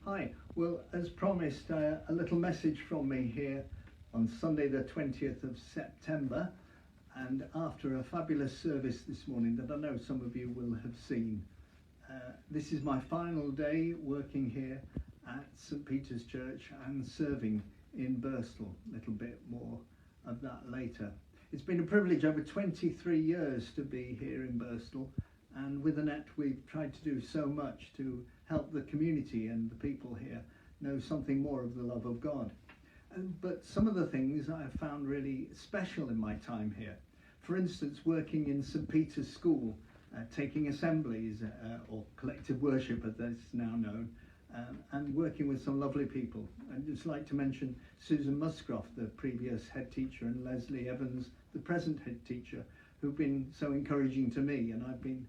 Hi, well, as promised, a little message from me here on Sunday the 20th of September, and after a fabulous service this morning that I know some of you will have seen. This is my final day working here at St Peter's Church and serving in Birstall. A little bit more of that later. It's been a privilege over 23 years to be here in Birstall, and with Annette we've tried to do so much to help the community and the people here know something more of the love of God. But some of the things I have found really special in my time here. For instance, working in St Peter's School, taking assemblies or collective worship as it's now known, and working with some lovely people. I'd just like to mention Susan Muscroft, the previous head teacher, and Leslie Evans, the present head teacher, who've been so encouraging to me, and I've been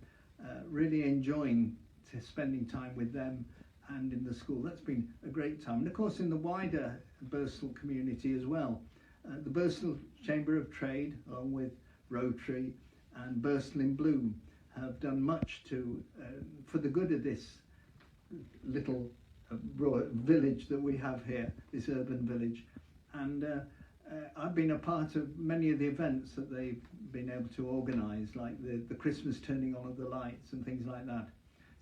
really enjoying spending time with them and in the school. That's been a great time. And of course in the wider Birstall community as well. The Birstall Chamber of Trade, along with Rotary and Birstall in Bloom, have done much to for the good of this little village that we have here, this urban village. And I've been a part of many of the events that they've been able to organise, like the Christmas turning on of the lights and things like that.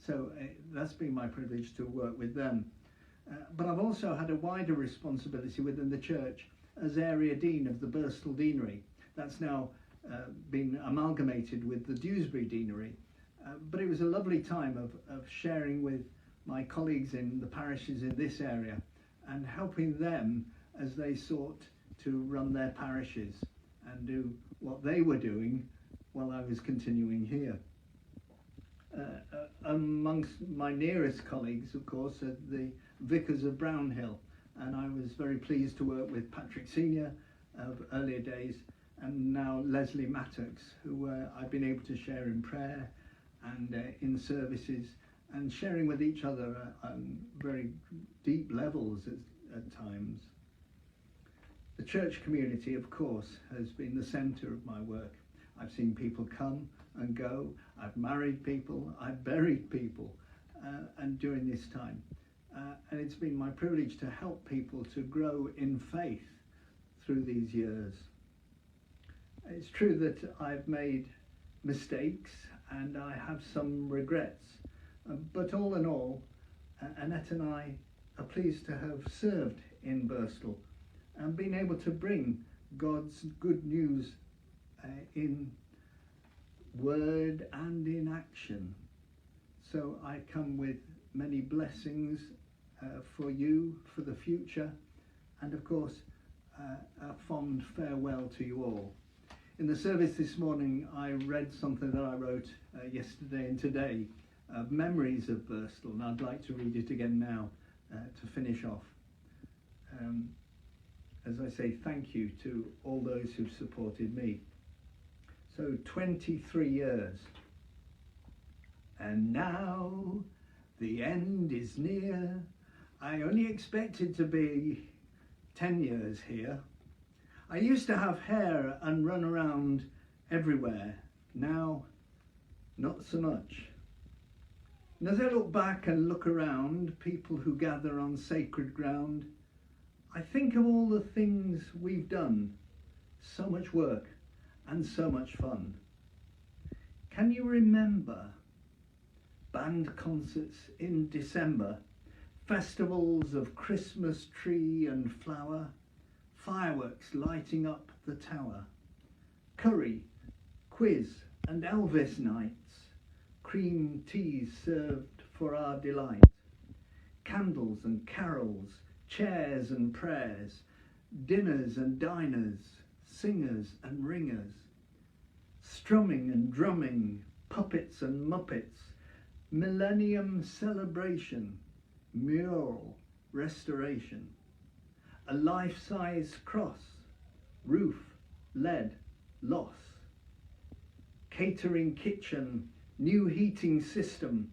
So that's been my privilege to work with them. But I've also had a wider responsibility within the church as area dean of the Birstall Deanery. That's now been amalgamated with the Dewsbury Deanery. But it was a lovely time of sharing with my colleagues in the parishes in this area and helping them as they sought to run their parishes and do what they were doing while I was continuing here. Amongst my nearest colleagues, of course, are the vicars of Brownhill, and I was very pleased to work with Patrick Senior of earlier days, and now Leslie Mattox, who I've been able to share in prayer and in services, and sharing with each other on very deep levels at times. The church community, of course, has been the centre of my work. I've seen people come and go. I've married people, I've buried people, and during this time. And it's been my privilege to help people to grow in faith through these years. It's true that I've made mistakes and I have some regrets, but all in all, Annette and I are pleased to have served in Birstall and been able to bring God's good news in word and in action. So I come with many blessings for you, for the future, and of course a fond farewell to you all. In the service this morning I read something that I wrote yesterday and today of memories of Birstall, and I'd like to read it again now to finish off. As I say, thank you to all those who've supported me. So 23 years, and now the end is near. I only expected to be 10 years here. I used to have hair and run around everywhere. Now, not so much. And as I look back and look around, people who gather on sacred ground, I think of all the things we've done, so much work and so much fun. Can you remember band concerts in December, festivals of Christmas tree and flower, fireworks lighting up the tower, curry, quiz and Elvis nights, cream teas served for our delight, candles and carols, chairs and prayers, dinners and diners, singers and ringers, strumming and drumming, puppets and muppets, millennium celebration, mural restoration, a life-size cross, roof, lead, loss, catering kitchen, new heating system,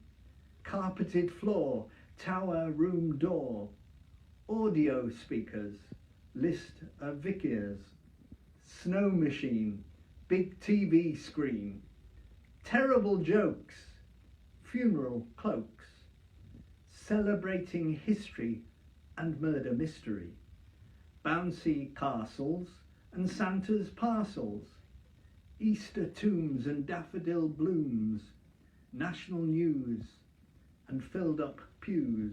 carpeted floor, tower room door, audio speakers, list of vicars, snow machine, big TV screen, terrible jokes, funeral cloaks, celebrating history and murder mystery, bouncy castles and Santa's parcels, Easter tombs and daffodil blooms, national news and filled up pews,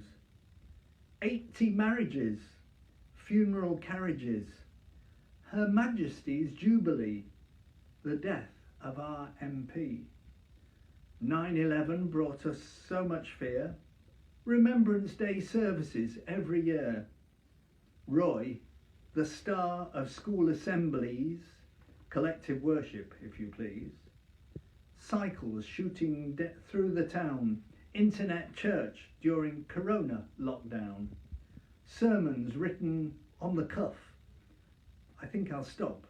80 marriages, funeral carriages, Her Majesty's Jubilee, the death of our MP. 9/11 brought us so much fear, Remembrance Day services every year, Roy, the star of school assemblies, collective worship, if you please, cycles shooting through the town, internet church during Corona lockdown, sermons written on the cuff. I think I'll stop,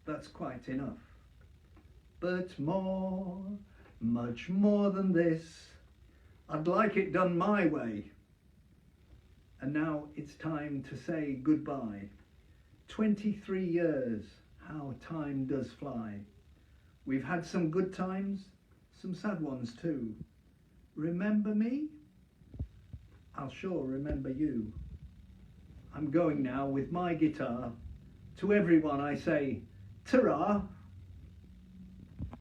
that's quite enough. But more, much more than this, I'd like it done my way. And now it's time to say goodbye. 23 years, how time does fly. We've had some good times, some sad ones too. Remember me? I'll sure remember you. I'm going now with my guitar. To everyone I say, ta-ra!